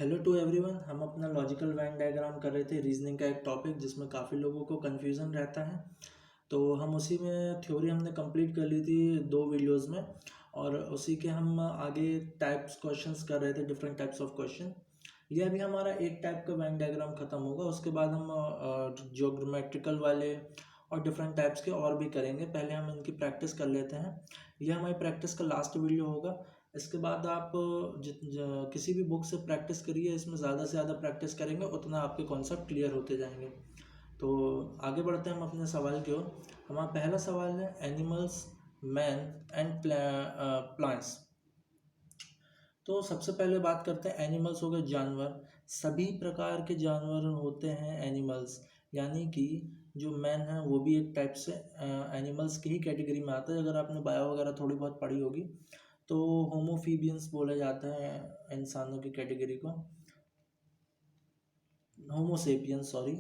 Hello to everyone. हम अपना logical Venn diagram कर रहे थे, रीजनिंग का एक टॉपिक जिसमें काफ़ी लोगों को कन्फ्यूज़न रहता है। तो हम उसी में थ्योरी हमने कंप्लीट कर ली थी 2 वीडियोस में, और उसी के हम आगे टाइप्स क्वेश्चंस कर रहे थे, डिफरेंट टाइप्स ऑफ क्वेश्चन। ये अभी हमारा एक टाइप का वेन डायग्राम ख़त्म होगा, उसके बाद हम ज्योमेट्रिकल वाले और डिफरेंट टाइप्स के और भी करेंगे। पहले हम इनकी प्रैक्टिस कर लेते हैं। यह हमारी प्रैक्टिस का लास्ट वीडियो होगा। इसके बाद आप किसी भी बुक से प्रैक्टिस करिए, इसमें ज़्यादा से ज़्यादा प्रैक्टिस करेंगे उतना आपके कॉन्सेप्ट क्लियर होते जाएंगे। तो आगे बढ़ते हैं हम अपने सवाल की ओर। हमारा पहला सवाल है एनिमल्स, मैन एंड प्लांट्स। तो सबसे पहले बात करते हैं एनिमल्स हो गए जानवर। सभी प्रकार के जानवर होते हैं एनिमल्स, यानी कि जो मैन है वो भी एक टाइप से एनिमल्स की ही कैटेगरी में आता है। अगर आपने बायो वगैरह थोड़ी बहुत पढ़ी होगी तो होमोफीबियंस बोला जाता है इंसानों की कैटेगरी को, होमोसेपियंस, सॉरी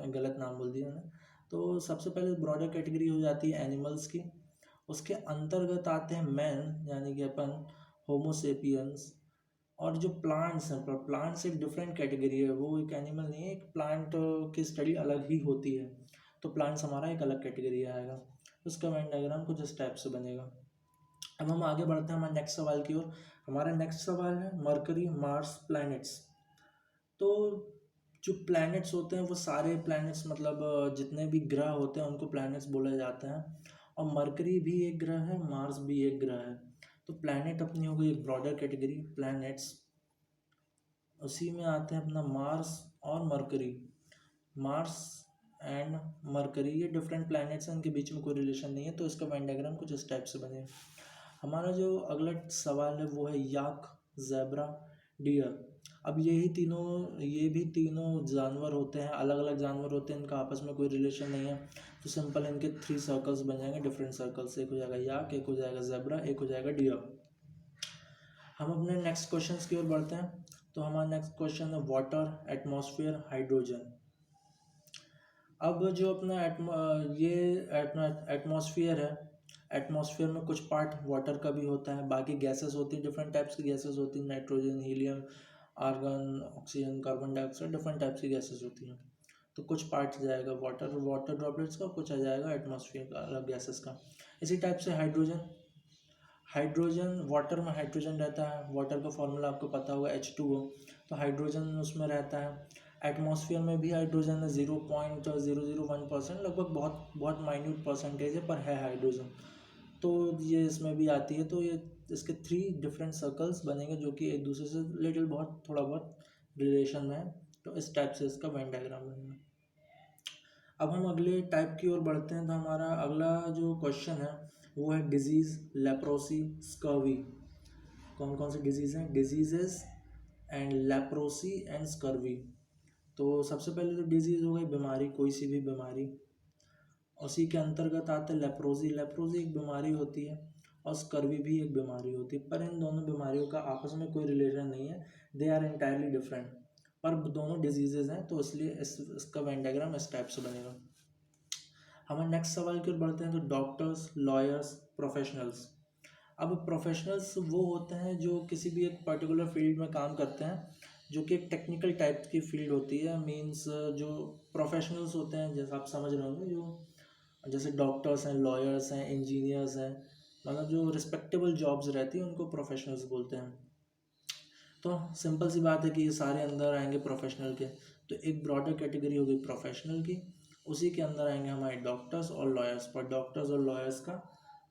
गलत नाम बोल दिया मैंने। तो सबसे पहले ब्रॉडर कैटेगरी हो जाती है एनिमल्स की। उसके अंतर्गत आते हैं मैन, यानी कि अपन होमोसेपियंस। और जो प्लांट्स हैं, प्लांट्स एक डिफरेंट कैटेगरी है, वो एक एनिमल नहीं है। एक प्लांट की स्टडी अलग ही होती है, तो प्लांट्स हमारा एक अलग कैटेगरी आएगा। उसका वेन डायग्राम कुछ इस टाइप से बनेगा। अब हम आगे बढ़ते हैं हमारे नेक्स्ट सवाल की ओर। हमारा नेक्स्ट सवाल है मरकरी, मार्स, प्लैनेट्स। तो जो प्लैनेट्स होते हैं वो सारे प्लैनेट्स, मतलब जितने भी ग्रह होते हैं उनको प्लैनेट्स बोला जाता है। और मरकरी भी एक ग्रह है, मार्स भी एक ग्रह है। तो प्लैनेट अपनी हो गई एक ब्रॉडर कैटेगरी, प्लैनेट्स। उसी में आते हैं अपना मार्स और मरकरी। मार्स एंड मरकरी ये डिफरेंट प्लैनेट्स हैं, इनके बीच में कोई रिलेशन नहीं है। तो इसका वेन डायग्राम कुछ इस टाइप से बने। हमारा जो अगला सवाल है वो है याक, ज़ेब्रा, डियर। अब ये भी तीनों जानवर होते हैं, अलग अलग जानवर होते हैं, इनका आपस में कोई रिलेशन नहीं है। तो सिंपल इनके 3 सर्कल्स बन जाएंगे, डिफरेंट सर्कल्स। एक हो जाएगा याक, एक हो जाएगा ज़ेब्रा, एक हो जाएगा डियर। हम अपने नेक्स्ट क्वेश्चन की ओर बढ़ते हैं। तो हमारा नेक्स्ट क्वेश्चन है वाटर, एटमॉस्फेयर, हाइड्रोजन। अब जो अपना एटमॉस्फेयर है, एटमॉस्फेयर में कुछ पार्ट वाटर का भी होता है, बाकी गैसेस होती हैं, डिफरेंट टाइप्स की गैसेस होती हैं, nitrogen, helium, argon, oxygen, carbon dioxide, different types की गैसेस होती हैं। तो कुछ पार्ट जाएगा वाटर वाटर ड्रॉपलेट्स का, कुछ आ जाएगा एटमॉस्फेयर का, अलग गैसेस का। इसी टाइप से हाइड्रोजन। हाइड्रोजन, वाटर में हाइड्रोजन रहता है, वाटर का फॉर्मूला आपको पता होगा H2O। तो हाइड्रोजन उसमें रहता है। एटमॉस्फेयर में भी हाइड्रोजन है, 0.001%, लगभग बहुत बहुत माइन्यूट परसेंटेज है, पर है हाइड्रोजन। तो ये इसमें भी आती है। तो ये इसके 3 डिफरेंट सर्कल्स बनेंगे जो कि एक दूसरे से रिलेटेड बहुत थोड़ा बहुत रिलेशन में है। तो इस टाइप से इसका वेन डायग्राम बनेगा। अब हम अगले टाइप की ओर बढ़ते हैं। तो हमारा अगला जो क्वेश्चन है वो है डिजीज़, लेप्रोसी, स्कर्वी। कौन कौन सी डिजीज़ हैं? Diseases and leprosy and scurvy. तो सबसे पहले तो डिजीज़ हो गई बीमारी, कोई सी भी बीमारी। उसी के अंतर्गत आते हैं लेप्रोसी। लेप्रोसी एक बीमारी होती है और स्कर्वी भी एक बीमारी होती है, पर इन दोनों बीमारियों का आपस में कोई रिलेशन नहीं है। दे आर एंटायरली डिफरेंट, पर दोनों डिजीजेज हैं, तो इसलिए इसका वेन डायग्राम इस टाइप से बनेगा। हमारे नेक्स्ट सवाल की ओर बढ़ते हैं। तो डॉक्टर्स, लॉयर्स, प्रोफेशनल्स। अब प्रोफेशनल्स वो होते हैं जो किसी भी एक पर्टिकुलर फील्ड में काम करते हैं, जो कि एक टेक्निकल टाइप की फील्ड होती है। मीन्स जो प्रोफेशनल्स होते हैं, जैसा आप समझ रहे होंगे, जो जैसे डॉक्टर्स हैं, लॉयर्स हैं, इंजीनियर्स हैं, मतलब जो रिस्पेक्टेबल जॉब्स रहती हैं उनको प्रोफेशनल्स बोलते हैं। तो सिंपल सी बात है कि ये सारे अंदर आएंगे प्रोफेशनल के। तो एक ब्रॉडर कैटेगरी होगी प्रोफेशनल की, उसी के अंदर आएंगे हमारे डॉक्टर्स और लॉयर्स। पर डॉक्टर्स और लॉयर्स का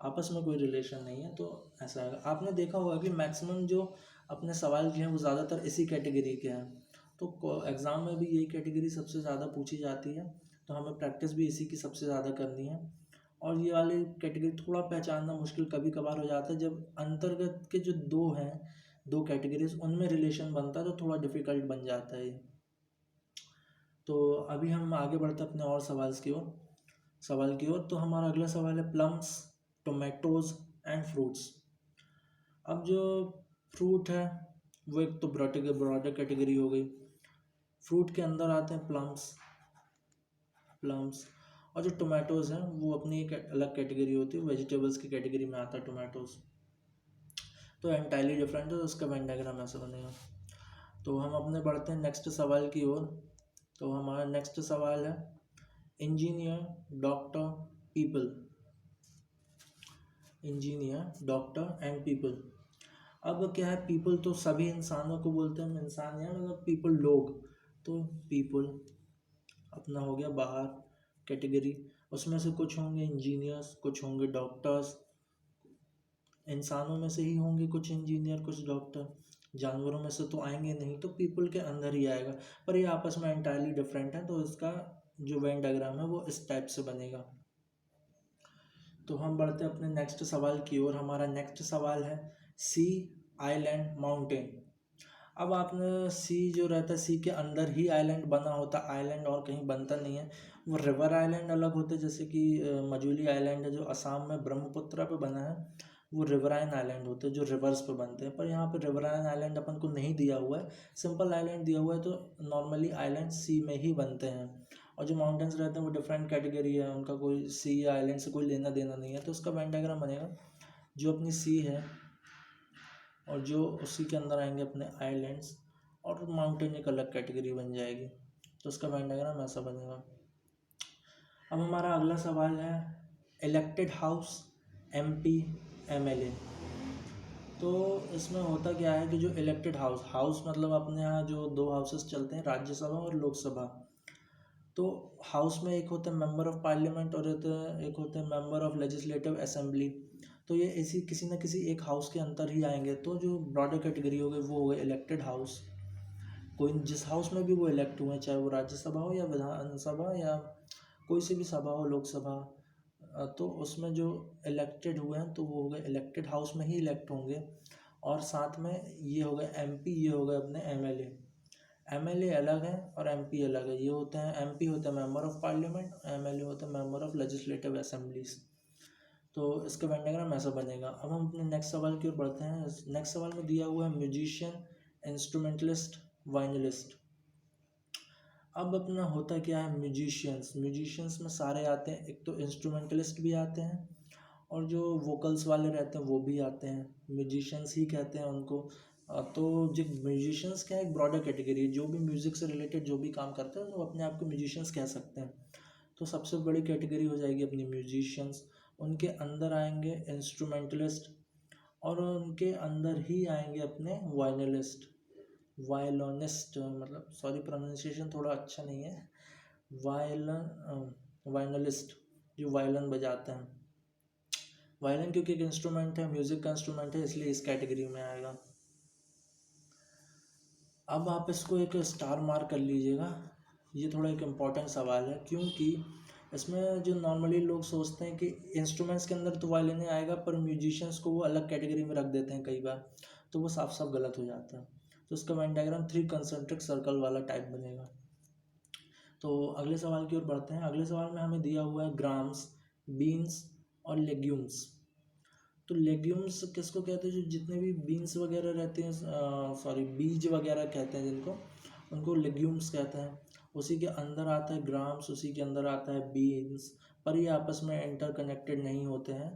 आपस में कोई रिलेशन नहीं है, तो ऐसा है। आपने देखा होगा कि मैक्सिमम जो अपने सवाल के हैं वो ज़्यादातर इसी कैटेगरी के हैं। तो एग्ज़ाम में भी यही कैटेगरी सबसे ज़्यादा पूछी जाती है, तो हमें प्रैक्टिस भी इसी की सबसे ज़्यादा करनी है। और ये वाली कैटेगरी थोड़ा पहचानना मुश्किल कभी कभार हो जाता है, जब अंतर्गत के जो 2 हैं, 2 कैटेगरीज, उनमें रिलेशन बनता है तो थोड़ा डिफिकल्ट बन जाता है ये। तो अभी हम आगे बढ़ते हैं अपने और सवाल की ओर। तो हमारा अगला सवाल है प्लम्स, टोमेटोज एंड फ्रूट्स। अब जो फ्रूट है वो एक तो ब्रॉडर कैटेगरी हो गई। फ्रूट के अंदर आते हैं प्लम्स। और जो टोमेटोज हैं वो अपनी एक अलग कैटेगरी होती है, वेजिटेबल्स की कैटेगरी में आता है टोमेटोज। तो एंटायरली डिफरेंट है, तो उसका वेन डायग्राम ऐसा बनेगा। तो हम अपने बढ़ते हैं नेक्स्ट सवाल की ओर। तो हमारा नेक्स्ट सवाल है engineer, doctor, people. Engineer, doctor and people. अब क्या है, पीपल तो सभी इंसानों को बोलते हैं, हम इंसान हैं मतलब पीपल लोग। तो पीपल अपना हो गया बाहर कैटेगरी, उसमें से कुछ होंगे इंजीनियर्स, कुछ होंगे डॉक्टर्स, इंसानों में से ही होंगे कुछ इंजीनियर कुछ डॉक्टर, जानवरों में से तो आएंगे नहीं, तो पीपल के अंदर ही आएगा। पर ये आपस में एंटायरली डिफरेंट है, तो इसका जो वेन डायग्राम है वो इस टाइप से बनेगा। तो हम बढ़ते हैं अपने नेक्स्ट सवाल की ओर। हमारा नेक्स्ट सवाल है सी, आइलैंड, माउंटेन। अब आपने सी जो रहता है, सी के अंदर ही आइलैंड बना होता है, आइलैंड और कहीं बनता नहीं है। वो रिवर आइलैंड अलग होते हैं, जैसे कि मजुली आइलैंड है जो असम में ब्रह्मपुत्र पे बना है, वो रिवराइन आइलैंड होते हैं जो रिवर्स पे बनते हैं। पर यहाँ पे रिवराइन आइलैंड अपन को नहीं दिया हुआ है, सिंपल आइलैंड दिया हुआ है, तो नॉर्मली आइलैंड सी में ही बनते हैं। और जो माउंटेन्स रहते हैं वो डिफरेंट कैटेगरी है, उनका कोई सी या आइलैंड से कोई लेना देना नहीं है। तो उसका वेन डायग्राम बनेगा, जो अपनी सी है और जो उसी के अंदर आएंगे अपने आइलैंड्स, और माउंटेन एक अलग कैटेगरी बन जाएगी। तो उसका वेन डायग्राम ऐसा बनेगा। अब हमारा अगला सवाल है इलेक्टेड हाउस, एमपी, एमएलए। तो इसमें होता क्या है कि जो इलेक्टेड हाउस, हाउस मतलब अपने यहाँ जो दो हाउसेस चलते हैं, राज्यसभा और लोकसभा। तो हाउस में एक होता है मेंबर ऑफ पार्लियामेंट और एक होते हैं मेंबर ऑफ लेजिस्लेटिव असेंबली। तो ये इसी किसी न किसी एक हाउस के अंदर ही आएंगे। तो जो ब्रॉडर कैटेगरी हो गई वो हो गई इलेक्टेड हाउस। कोई जिस हाउस में भी वो इलेक्ट हुए, चाहे वो राज्यसभा हो या विधानसभा या कोई सी भी सभा हो, लोकसभा, तो उसमें जो इलेक्टेड हुए हैं तो वो हो गए इलेक्टेड हाउस में ही इलेक्ट होंगे। और साथ में ये हो गए एमपी, ये हो गए अपने एमएलए। एमएलए अलग है और एमपी अलग है। ये होते हैं, एमपी होता है मेंबर ऑफ पार्लियामेंट, एमएलए होता है मेंबर ऑफ लेजिस्लेटिव असेंबलीज। तो इसका वेन डायग्राम ऐसा बनेगा। अब हम अपने नेक्स्ट सवाल की ओर बढ़ते हैं। नेक्स्ट सवाल में दिया हुआ है म्यूजिशियन, इंस्ट्रूमेंटलिस्ट, वायलिनिस्ट। अब अपना होता क्या है, म्यूजिशियंस, म्यूजिशियंस में सारे आते हैं, एक तो इंस्ट्रूमेंटलिस्ट भी आते हैं और जो वोकल्स वाले रहते हैं वो भी आते हैं, म्यूजिशियंस ही कहते हैं उनको। तो जो म्यूजिशियंस क्या है, एक ब्रॉडर कैटेगरी है, जो भी म्यूज़िक से रिलेटेड जो भी काम करते हैं वो अपने आप को म्यूजिशियंस कह सकते हैं। तो सबसे बड़ी कैटेगरी हो जाएगी अपनी म्यूजिशियंस। उनके अंदर आएंगे इंस्ट्रूमेंटलिस्ट और उनके अंदर ही आएंगे अपने वायलिनिस्ट, वायलिनिस्ट, मतलब सॉरी प्रोनाउंसिएशन थोड़ा अच्छा नहीं है, वायलन, वायलिनिस्ट, जो वायलिन बजाते हैं। वायलिन क्योंकि एक इंस्ट्रूमेंट है, म्यूजिक का इंस्ट्रूमेंट है, इसलिए इस कैटेगरी में आएगा। अब आप इसको एक स्टार मार्क कर लीजिएगा, ये थोड़ा एक इम्पॉर्टेंट सवाल है, क्योंकि इसमें जो नॉर्मली लोग सोचते हैं कि इंस्ट्रूमेंट्स के अंदर तो वायलिन ही आएगा, पर म्यूजिशियंस को वो अलग कैटेगरी में रख देते हैं कई बार, तो वो साफ साफ गलत हो जाता है। तो उसका वेन डायग्राम 3 कंसेंट्रिक सर्कल वाला टाइप बनेगा। तो अगले सवाल की ओर बढ़ते हैं। अगले सवाल में हमें दिया हुआ है ग्राम्स, बीन्स और लेग्यूम्स। तो लेग्यूम्स किसको कहते हैं, जो जितने भी बीन्स वगैरह रहते हैं, सॉरी बीज वगैरह कहते हैं जिनको, उनको लेग्यूम्स कहते हैं। उसी के अंदर आता है ग्राम्स, उसी के अंदर आता है बीन्स, पर ये आपस में इंटर कनेक्टेड नहीं होते हैं,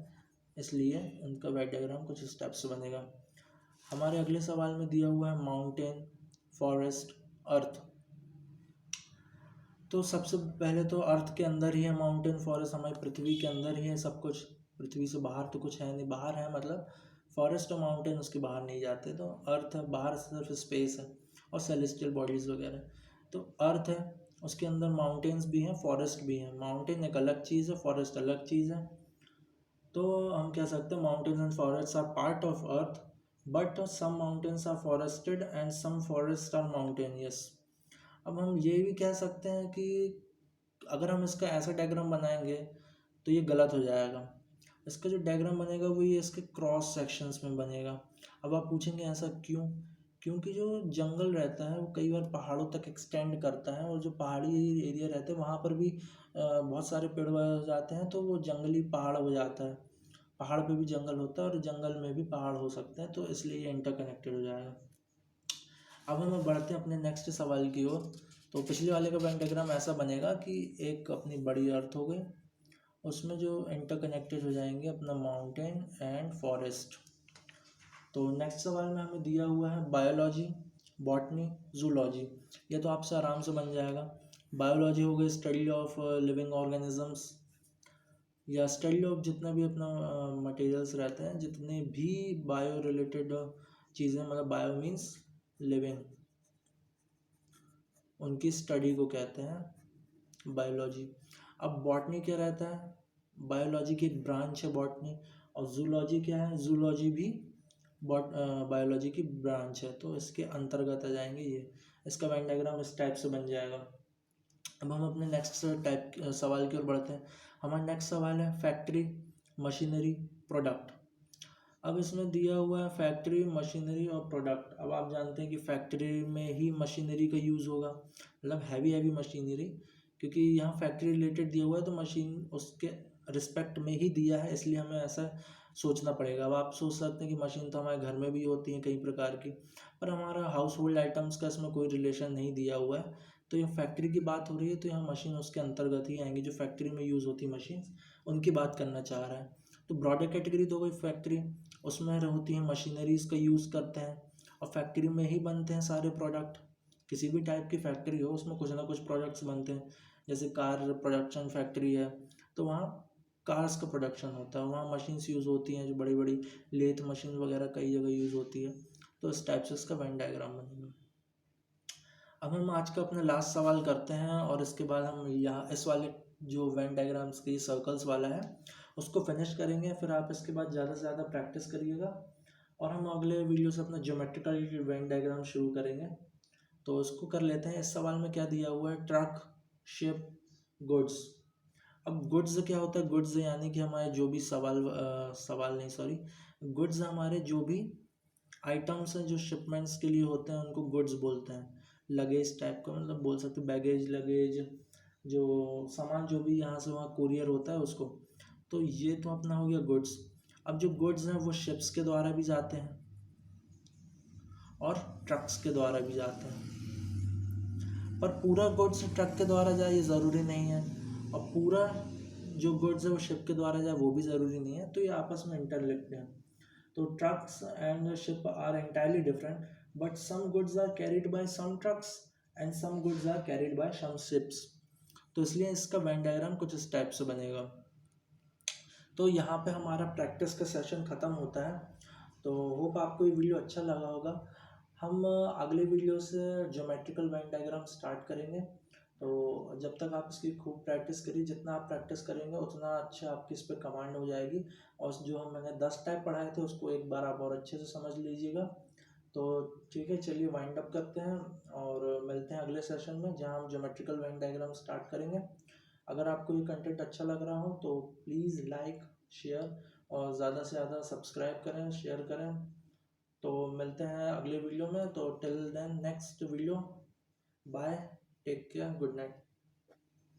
इसलिए उनका वेन डायग्राम कुछ स्टेप्स बनेगा। हमारे अगले सवाल में दिया हुआ है माउंटेन, फॉरेस्ट, अर्थ। तो सबसे पहले तो अर्थ के अंदर ही है माउंटेन फॉरेस्ट, हमारी पृथ्वी के अंदर ही है सब कुछ, पृथ्वी से बाहर तो कुछ है नहीं, बाहर है मतलब फॉरेस्ट और माउंटेन उसके बाहर नहीं जाते। तो अर्थ है, बाहर सिर्फ स्पेस है और सेलेस्टियल बॉडीज़ वगैरह। तो अर्थ है, उसके अंदर माउंटेन्स भी हैं, फॉरेस्ट भी हैं। माउंटेन एक अलग चीज़ है, फॉरेस्ट अलग चीज़ है। तो हम कह सकते हैं mountains and forest are part of earth, but some mountains are forested and some forest are mountainous. अब हम ये भी कह सकते हैं कि अगर हम इसका ऐसा डायग्राम बनाएंगे तो ये गलत हो जाएगा। इसका जो डायग्राम बनेगा वो ये इसके क्रॉस सेक्शंस में बनेगा। अब आप पूछेंगे ऐसा क्यों, क्योंकि जो जंगल रहता है वो कई बार पहाड़ों तक एक्सटेंड करता है, और जो पहाड़ी एरिया रहते हैं वहाँ पर भी बहुत सारे पेड़ हो जाते हैं, तो वो जंगली पहाड़ हो जाता है। पहाड़ पे भी जंगल होता है और जंगल में भी पहाड़ हो सकते हैं, तो इसलिए ये इंटरकनेक्टेड हो जाएगा। अब हम बढ़ते हैं अपने नेक्स्ट सवाल की ओर। तो पिछले वाले का वेन डायग्राम ऐसा बनेगा कि एक अपनी बड़ी अर्थ हो गई, उसमें जो इंटरकनेक्टेड हो जाएंगे अपना माउंटेन एंड फॉरेस्ट। तो नेक्स्ट सवाल में हमें दिया हुआ है बायोलॉजी, बॉटनी, जूलॉजी, ये तो आपसे आराम से बन जाएगा। बायोलॉजी हो गई स्टडी ऑफ लिविंग ऑर्गेनिजम्स, या स्टडी ऑफ जितना भी अपना मटेरियल्स रहते हैं, जितने भी बायो रिलेटेड चीज़ें, मतलब बायो मीन्स लिविंग, उनकी स्टडी को कहते हैं बायोलॉजी। अब बॉटनी क्या रहता है, बायोलॉजी की एक ब्रांच है बॉटनी। और जूलॉजी क्या है, जूलॉजी भी बायोलॉजी की ब्रांच है, तो इसके अंतर्गत आ जाएंगे ये। इसका वेन डायग्राम इस टाइप से बन जाएगा। अब हम अपने नेक्स्ट टाइप सवाल की ओर बढ़ते हैं। हमारा नेक्स्ट सवाल है फैक्ट्री, मशीनरी, प्रोडक्ट। अब इसमें दिया हुआ है फैक्ट्री, मशीनरी और प्रोडक्ट। अब आप जानते हैं कि फैक्ट्री में ही मशीनरी का यूज़ होगा, मतलब हैवी हैवी मशीनरी, क्योंकि यहाँ फैक्ट्री रिलेटेड दिया हुआ है तो मशीन उसके रिस्पेक्ट में ही दिया है, इसलिए हमें ऐसा सोचना पड़ेगा। अब आप सोच सकते हैं कि मशीन तो हमारे घर में भी होती हैं कई प्रकार की, पर हमारा हाउस होल्ड आइटम्स का इसमें कोई रिलेशन नहीं दिया हुआ है, तो ये फैक्ट्री की बात हो रही है, तो यहाँ मशीन उसके अंतर्गत ही आएंगी, जो फैक्ट्री में यूज़ होती मशीन उनकी बात करना चाह रहा है। तो ब्रॉडर कैटेगरी तो गई फैक्ट्री, उसमें होती हैं मशीनरीज़ का यूज़ करते हैं, और फैक्ट्री में ही बनते हैं सारे प्रोडक्ट। किसी भी टाइप की फैक्ट्री हो उसमें कुछ ना कुछ प्रोडक्ट्स बनते हैं। जैसे कार प्रोडक्शन फैक्ट्री है, तो वहाँ कार्स का प्रोडक्शन होता है, वहाँ मशीन्स यूज़ होती हैं, जो बड़ी बड़ी लेथ मशीन वगैरह कई जगह यूज़ होती है। तो इस टाइप से इसका वेन डायग्राम बनेगा। अब हम आज का अपना लास्ट सवाल करते हैं, और इसके बाद हम यहाँ इस वाले जो वेन डायग्राम्स की सर्कल्स वाला है उसको फिनिश करेंगे। फिर आप इसके बाद ज़्यादा से ज़्यादा प्रैक्टिस करिएगा, और हम अगले वीडियो से अपना ज्योमेट्रिकल वेन डायग्राम शुरू करेंगे। तो इसको कर लेते हैं। इस सवाल में क्या दिया हुआ है, ट्रक, शिप, गुड्स। अब गुड्स क्या होता है, गुड्स यानी कि हमारे जो भी सवाल नहीं सॉरी, गुड्स हमारे जो भी आइटम्स हैं जो शिपमेंट्स के लिए होते हैं उनको गुड्स बोलते हैं। लगेज टाइप का, मतलब बोल सकते हैं बैगेज, लगेज, जो सामान जो भी यहाँ से वहाँ कुरियर होता है उसको। तो ये तो अपना हो गया गुड्स। अब जो गुड्स हैं वो शिप्स के द्वारा भी जाते हैं और ट्रक्स के द्वारा भी जाते हैं, पर पूरा गुड्स ट्रक के द्वारा जाए ये ज़रूरी नहीं है, और पूरा जो गुड्स है वो शिप के द्वारा जाए वो भी ज़रूरी नहीं है, तो ये आपस में इंटरलिंक्ड है। तो trucks and ship are entirely different, but some goods are carried by some trucks and some goods are carried by some ships। तो इसलिए इसका वेन डायग्राम कुछ इस टाइप से बनेगा। तो यहाँ पे हमारा प्रैक्टिस का सेशन ख़त्म होता है। तो होप आपको ये वीडियो अच्छा लगा होगा। हम अगले वीडियो से ज्योमेट्रिकल वेन डायग्राम स्टार्ट करेंगे। तो जब तक आप इसकी खूब प्रैक्टिस करिए, जितना आप प्रैक्टिस करेंगे उतना अच्छा आपकी इस पर कमांड हो जाएगी, और जो मैंने 10 टाइप पढ़ाए थे उसको एक बार आप और अच्छे से समझ लीजिएगा। तो ठीक है, चलिए वाइंड अप करते हैं और मिलते हैं अगले सेशन में, जहाँ हम ज्योमेट्रिकल वेन डायग्राम स्टार्ट करेंगे। अगर आपको ये कंटेंट अच्छा लग रहा हो तो प्लीज़ लाइक, शेयर और ज़्यादा से ज़्यादा सब्सक्राइब करें, शेयर करें। तो मिलते हैं अगले वीडियो में। तो till then next video, bye, take care, good night.